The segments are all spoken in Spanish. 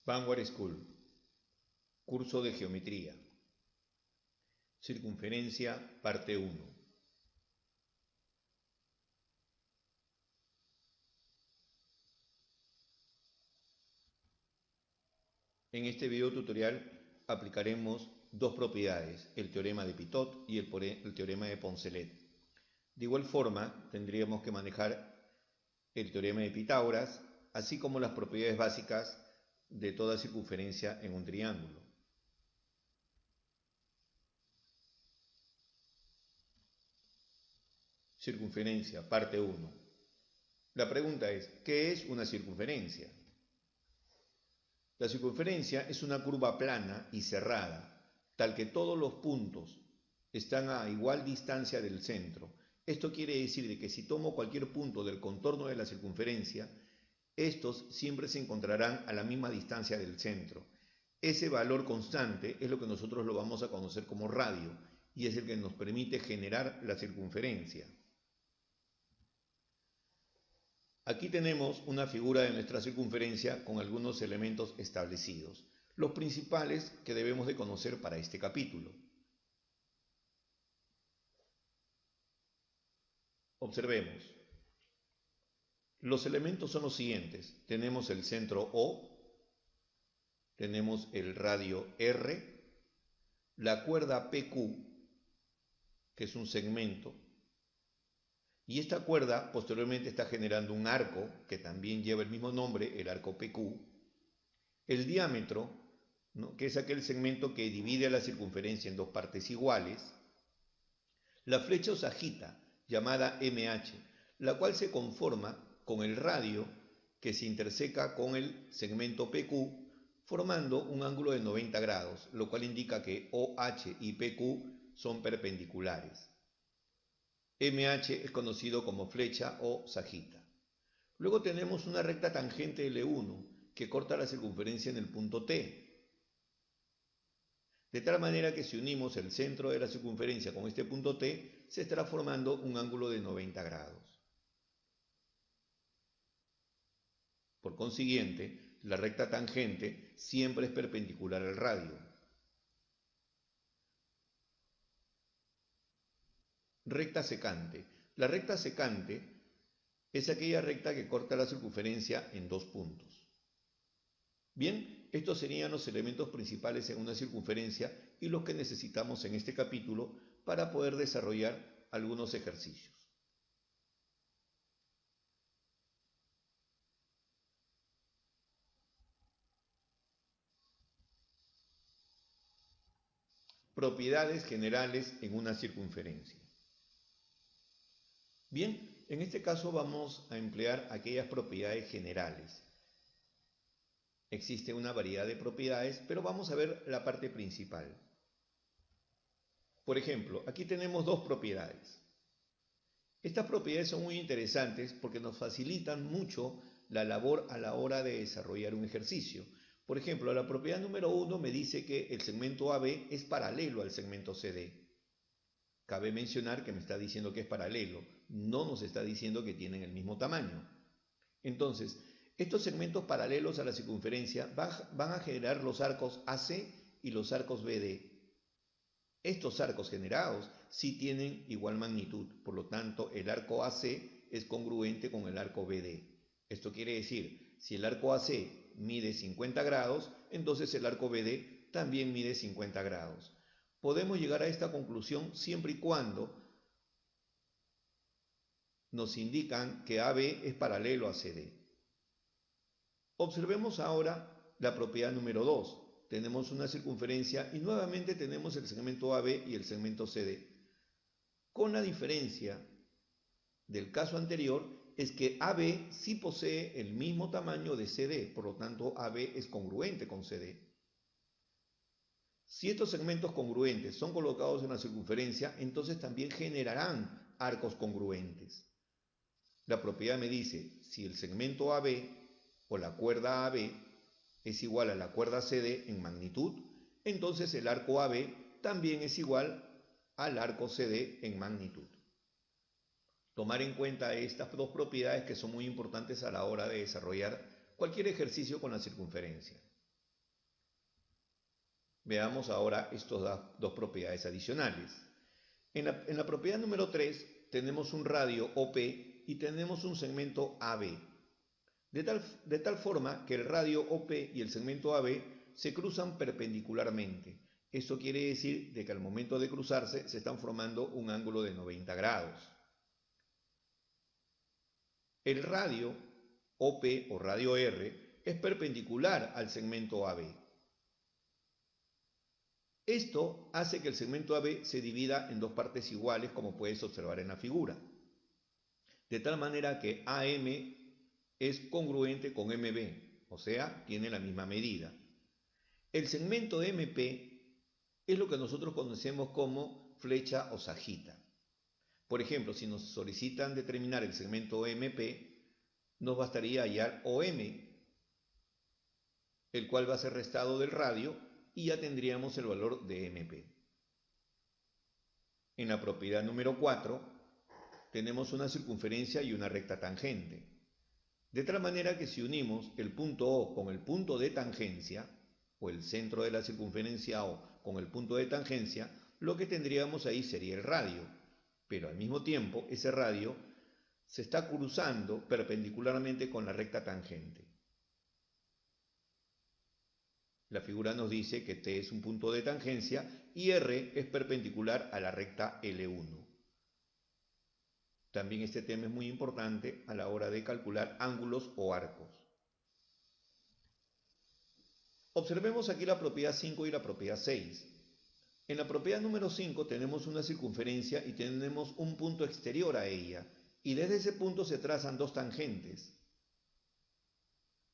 Vanguard School, curso de geometría, circunferencia, parte 1. En este video tutorial aplicaremos dos propiedades, el teorema de Pitot y el teorema de Poncelet. De igual forma, tendríamos que manejar el teorema de Pitágoras, así como las propiedades básicas de toda circunferencia en un triángulo. Circunferencia, parte 1. La pregunta es, ¿qué es una circunferencia? La circunferencia es una curva plana y cerrada, tal que todos los puntos están a igual distancia del centro. Esto quiere decir de que si tomo cualquier punto del contorno de la circunferencia, estos siempre se encontrarán a la misma distancia del centro. Ese valor constante es lo que nosotros lo vamos a conocer como radio y es el que nos permite generar la circunferencia. Aquí tenemos una figura de nuestra circunferencia con algunos elementos establecidos, los principales que debemos de conocer para este capítulo. Observemos. Los elementos son los siguientes. Tenemos el centro O, tenemos el radio R, la cuerda PQ, que es un segmento, y esta cuerda posteriormente está generando un arco que también lleva el mismo nombre, el arco PQ. El diámetro, ¿no?, que es aquel segmento que divide la circunferencia en dos partes iguales. La flecha o sajita, llamada MH, la cual se conforma con el radio que se interseca con el segmento PQ, formando un ángulo de 90 grados, lo cual indica que OH y PQ son perpendiculares. MH es conocido como flecha o sajita. Luego tenemos una recta tangente L1 que corta la circunferencia en el punto T. De tal manera que si unimos el centro de la circunferencia con este punto T, se estará formando un ángulo de 90 grados. Por consiguiente, la recta tangente siempre es perpendicular al radio. Recta secante. La recta secante es aquella recta que corta la circunferencia en dos puntos. Bien, estos serían los elementos principales en una circunferencia y los que necesitamos en este capítulo para poder desarrollar algunos ejercicios. Propiedades generales en una circunferencia. Bien, en este caso vamos a emplear aquellas propiedades generales. Existe una variedad de propiedades, pero vamos a ver la parte principal. Por ejemplo, aquí tenemos dos propiedades. Estas propiedades son muy interesantes porque nos facilitan mucho la labor a la hora de desarrollar un ejercicio. Por ejemplo, la propiedad número 1 me dice que el segmento AB es paralelo al segmento CD. Cabe mencionar que me está diciendo que es paralelo, no nos está diciendo que tienen el mismo tamaño. Entonces, estos segmentos paralelos a la circunferencia van a generar los arcos AC y los arcos BD. Estos arcos generados sí tienen igual magnitud, por lo tanto el arco AC es congruente con el arco BD. Esto quiere decir, si el arco AC mide 50 grados, entonces el arco BD también mide 50 grados. Podemos llegar a esta conclusión siempre y cuando nos indican que AB es paralelo a CD. Observemos ahora la propiedad número 2. Tenemos una circunferencia y nuevamente tenemos el segmento AB y el segmento CD. Con la diferencia del caso anterior es que AB sí posee el mismo tamaño de CD, por lo tanto AB es congruente con CD. Si estos segmentos congruentes son colocados en la circunferencia, entonces también generarán arcos congruentes. La propiedad me dice, si el segmento AB o la cuerda AB es igual a la cuerda CD en magnitud, entonces el arco AB también es igual al arco CD en magnitud. Tomar en cuenta estas dos propiedades que son muy importantes a la hora de desarrollar cualquier ejercicio con la circunferencia. Veamos ahora estas dos propiedades adicionales. En la propiedad número 3 tenemos un radio OP y tenemos un segmento AB. De tal forma que el radio OP y el segmento AB se cruzan perpendicularmente. Esto quiere decir de que al momento de cruzarse se están formando un ángulo de 90 grados. El radio OP o radio R es perpendicular al segmento AB. Esto hace que el segmento AB se divida en dos partes iguales, como puedes observar en la figura. De tal manera que AM es congruente con MB, o sea, tiene la misma medida. El segmento MP es lo que nosotros conocemos como flecha o sajita. Por ejemplo, si nos solicitan determinar el segmento MP, nos bastaría hallar OM, el cual va a ser restado del radio, y ya tendríamos el valor de MP. En la propiedad número 4 tenemos una circunferencia y una recta tangente. De tal manera que si unimos el punto O con el punto de tangencia, o el centro de la circunferencia O con el punto de tangencia, lo que tendríamos ahí sería el radio. Pero al mismo tiempo, ese radio se está cruzando perpendicularmente con la recta tangente. La figura nos dice que T es un punto de tangencia y R es perpendicular a la recta L1. También este tema es muy importante a la hora de calcular ángulos o arcos. Observemos aquí la propiedad 5 y la propiedad 6. En la propiedad número 5 tenemos una circunferencia y tenemos un punto exterior a ella, y desde ese punto se trazan dos tangentes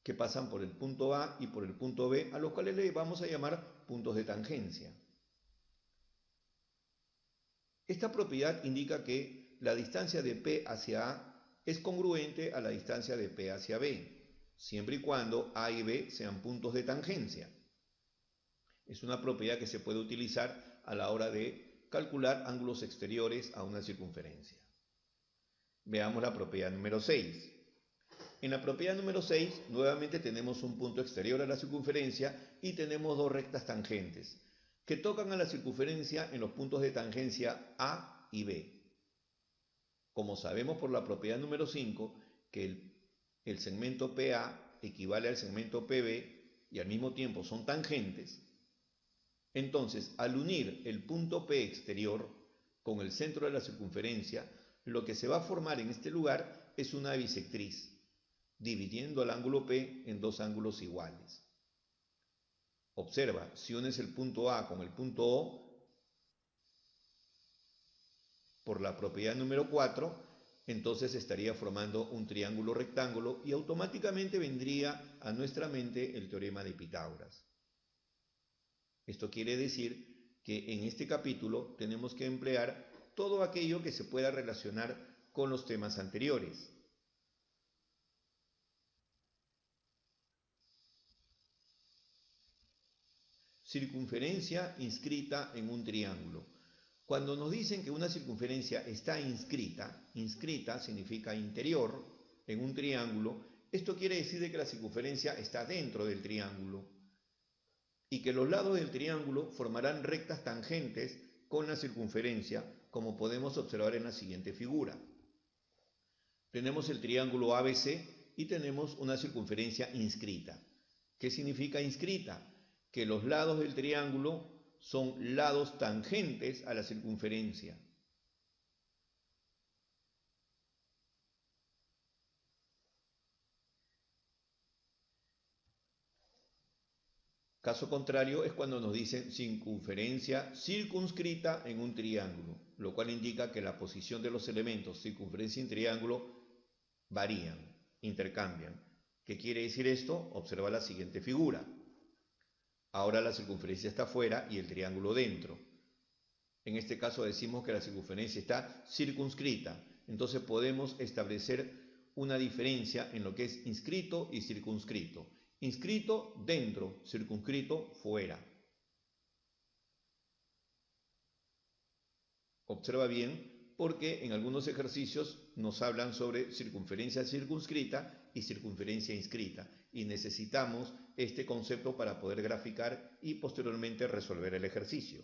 que pasan por el punto A y por el punto B, a los cuales le vamos a llamar puntos de tangencia. Esta propiedad indica que la distancia de P hacia A es congruente a la distancia de P hacia B, siempre y cuando A y B sean puntos de tangencia. Es una propiedad que se puede utilizar a la hora de calcular ángulos exteriores a una circunferencia. Veamos la propiedad número 6. En la propiedad número 6, nuevamente tenemos un punto exterior a la circunferencia y tenemos dos rectas tangentes que tocan a la circunferencia en los puntos de tangencia A y B. Como sabemos por la propiedad número 5 que el segmento PA equivale al segmento PB y al mismo tiempo son tangentes, entonces al unir el punto P exterior con el centro de la circunferencia, lo que se va a formar en este lugar es una bisectriz, dividiendo el ángulo P en dos ángulos iguales. Observa, si unes el punto A con el punto O, por la propiedad número 4, entonces estaría formando un triángulo rectángulo y automáticamente vendría a nuestra mente el teorema de Pitágoras. Esto quiere decir que en este capítulo tenemos que emplear todo aquello que se pueda relacionar con los temas anteriores. Circunferencia inscrita en un triángulo. Cuando nos dicen que una circunferencia está inscrita significa interior en un triángulo, esto quiere decir que la circunferencia está dentro del triángulo y que los lados del triángulo formarán rectas tangentes con la circunferencia, como podemos observar en la siguiente figura. Tenemos el triángulo ABC y tenemos una circunferencia inscrita. ¿Qué significa inscrita? Que los lados del triángulo son lados tangentes a la circunferencia. Caso contrario es cuando nos dicen circunferencia circunscrita en un triángulo, lo cual indica que la posición de los elementos circunferencia y triángulo varían, intercambian. ¿Qué quiere decir esto? Observa la siguiente figura. Ahora la circunferencia está fuera y el triángulo dentro. En este caso decimos que la circunferencia está circunscrita. Entonces podemos establecer una diferencia en lo que es inscrito y circunscrito. Inscrito dentro, circunscrito fuera. Observa bien porque en algunos ejercicios nos hablan sobre circunferencia circunscrita y circunferencia inscrita y necesitamos este concepto para poder graficar y posteriormente resolver el ejercicio.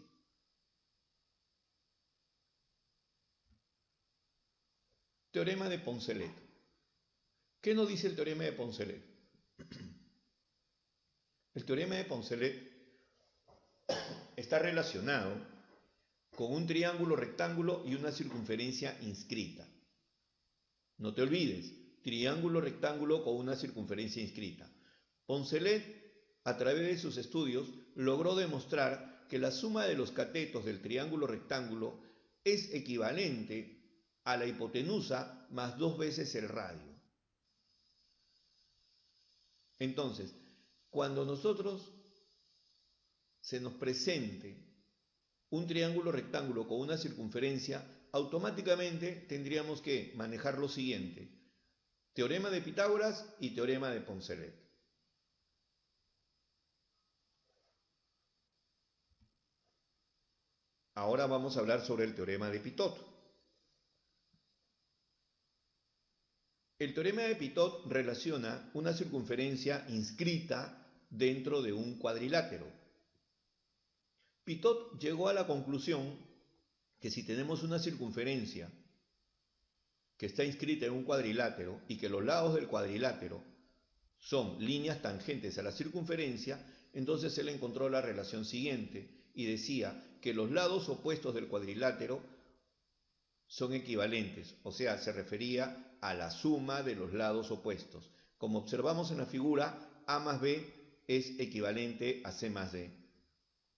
Teorema de Poncelet. ¿Qué nos dice el teorema de Poncelet? El teorema de Poncelet está relacionado con un triángulo rectángulo y una circunferencia inscrita. No te olvides, triángulo rectángulo con una circunferencia inscrita. Poncelet, a través de sus estudios, logró demostrar que la suma de los catetos del triángulo rectángulo es equivalente a la hipotenusa más 2 veces el radio. Entonces, cuando nosotros se nos presente un triángulo rectángulo con una circunferencia, automáticamente tendríamos que manejar lo siguiente: teorema de Pitágoras y teorema de Poncelet. Ahora vamos a hablar sobre el teorema de Pitot. El teorema de Pitot relaciona una circunferencia inscrita dentro de un cuadrilátero. Pitot llegó a la conclusión que si tenemos una circunferencia que está inscrita en un cuadrilátero y que los lados del cuadrilátero son líneas tangentes a la circunferencia, entonces él encontró la relación siguiente y decía que los lados opuestos del cuadrilátero son equivalentes, o sea, se refería a la suma de los lados opuestos. Como observamos en la figura, A más B es equivalente a C más D.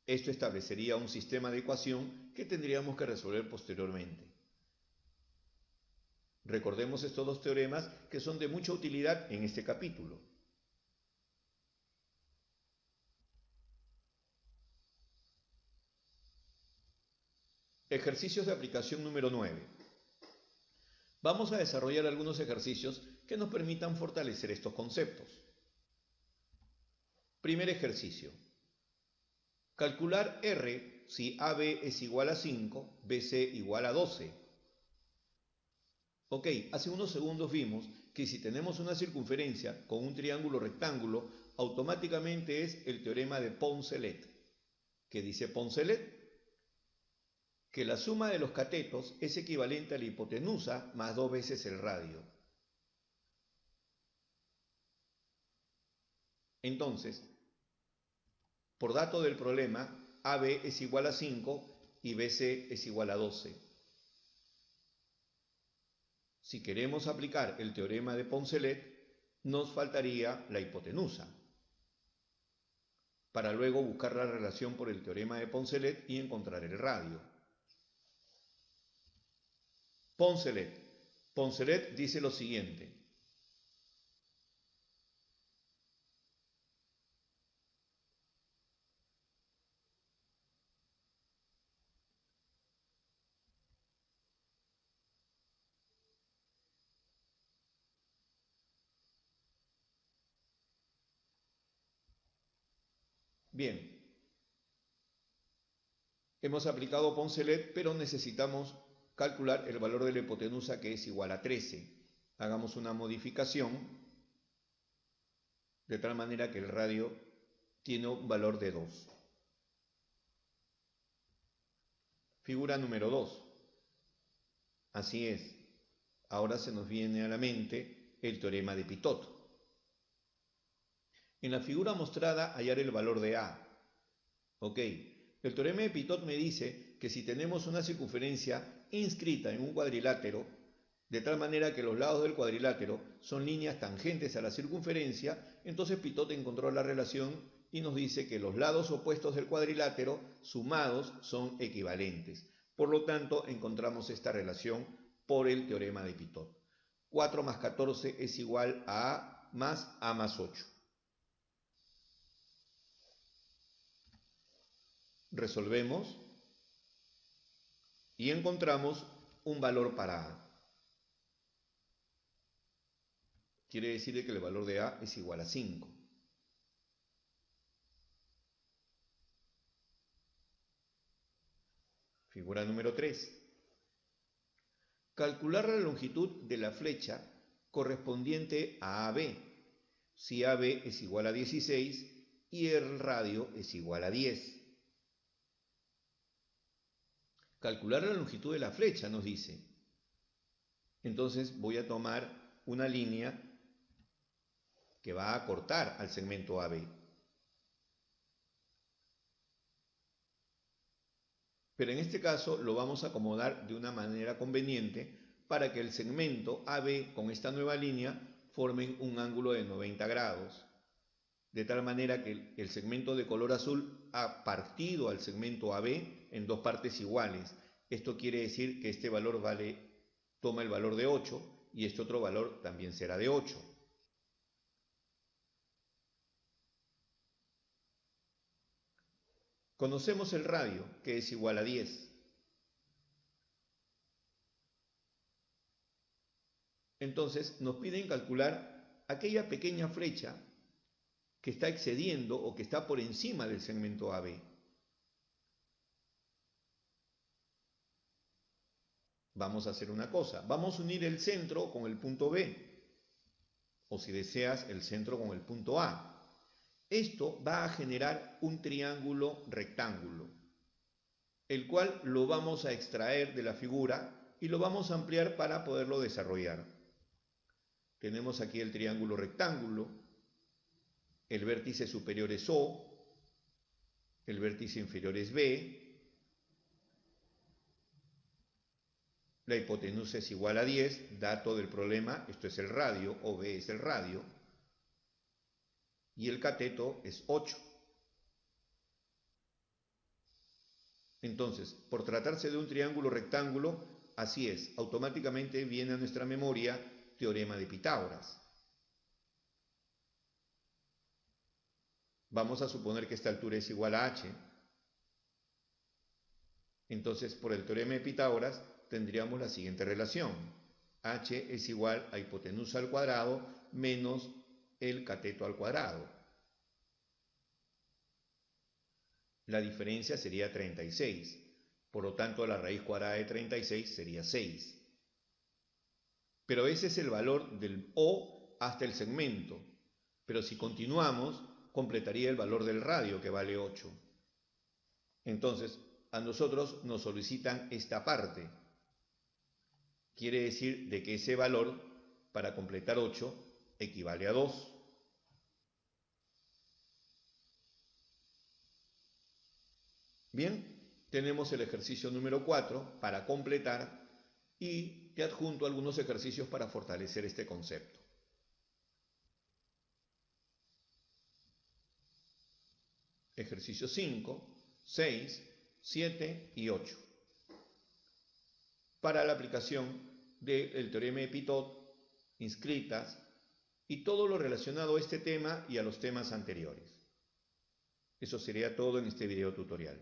Esto establecería un sistema de ecuación que tendríamos que resolver posteriormente. Recordemos estos dos teoremas que son de mucha utilidad en este capítulo. Ejercicios de aplicación número 9. Vamos a desarrollar algunos ejercicios que nos permitan fortalecer estos conceptos. Primer ejercicio. Calcular R si AB es igual a 5, BC igual a 12. Ok, hace unos segundos vimos que si tenemos una circunferencia con un triángulo rectángulo, automáticamente es el teorema de Poncelet. ¿Qué dice Poncelet? Que la suma de los catetos es equivalente a la hipotenusa más 2 veces el radio. Entonces, por dato del problema, AB es igual a 5 y BC es igual a 12. Si queremos aplicar el teorema de Poncelet, nos faltaría la hipotenusa, para luego buscar la relación por el teorema de Poncelet y encontrar el radio. Poncelet dice lo siguiente: bien, hemos aplicado Poncelet, pero necesitamos calcular el valor de la hipotenusa, que es igual a 13. Hagamos una modificación de tal manera que el radio tiene un valor de 2. Figura número 2. Así es. Ahora se nos viene a la mente el teorema de Pitot. En la figura mostrada hallar el valor de A. Ok, el teorema de Pitot me dice que si tenemos una circunferencia inscrita en un cuadrilátero, de tal manera que los lados del cuadrilátero son líneas tangentes a la circunferencia, entonces Pitot encontró la relación y nos dice que los lados opuestos del cuadrilátero sumados son equivalentes. Por lo tanto, encontramos esta relación por el teorema de Pitot. 4 más 14 es igual a A más 8. Resolvemos y encontramos un valor para A. Quiere decir que el valor de A es igual a 5. Figura número 3. Calcular la longitud de la flecha correspondiente a AB, si AB es igual a 16 y el radio es igual a 10. Calcular la longitud de la flecha nos dice. Entonces voy a tomar una línea que va a cortar al segmento AB. Pero en este caso lo vamos a acomodar de una manera conveniente para que el segmento AB con esta nueva línea formen un ángulo de 90 grados. De tal manera que el segmento de color azul ha partido al segmento AB en dos partes iguales. Esto quiere decir que este valor toma el valor de 8 y este otro valor también será de 8. Conocemos el radio, que es igual a 10. Entonces nos piden calcular aquella pequeña flecha que está excediendo o que está por encima del segmento AB. Vamos a hacer una cosa, vamos a unir el centro con el punto B, o si deseas el centro con el punto A. Esto va a generar un triángulo rectángulo, el cual lo vamos a extraer de la figura y lo vamos a ampliar para poderlo desarrollar. Tenemos aquí el triángulo rectángulo, el vértice superior es O, el vértice inferior es B, la hipotenusa es igual a 10, dato del problema, esto es el radio, OB es el radio, y el cateto es 8. Entonces, por tratarse de un triángulo rectángulo, así es, automáticamente viene a nuestra memoria teorema de Pitágoras. Vamos a suponer que esta altura es igual a h. Entonces, por el teorema de Pitágoras, tendríamos la siguiente relación. H es igual a hipotenusa al cuadrado menos el cateto al cuadrado. La diferencia sería 36. Por lo tanto, la raíz cuadrada de 36 sería 6. Pero ese es el valor del O hasta el segmento. Pero si continuamos, completaría el valor del radio, que vale 8. Entonces, a nosotros nos solicitan esta parte. Quiere decir de que ese valor, para completar 8, equivale a 2. Bien, tenemos el ejercicio número 4 para completar y te adjunto algunos ejercicios para fortalecer este concepto. Ejercicio 5, 6, 7 y 8. Para la aplicación del teorema de Pitot, inscritas y todo lo relacionado a este tema y a los temas anteriores. Eso sería todo en este video tutorial.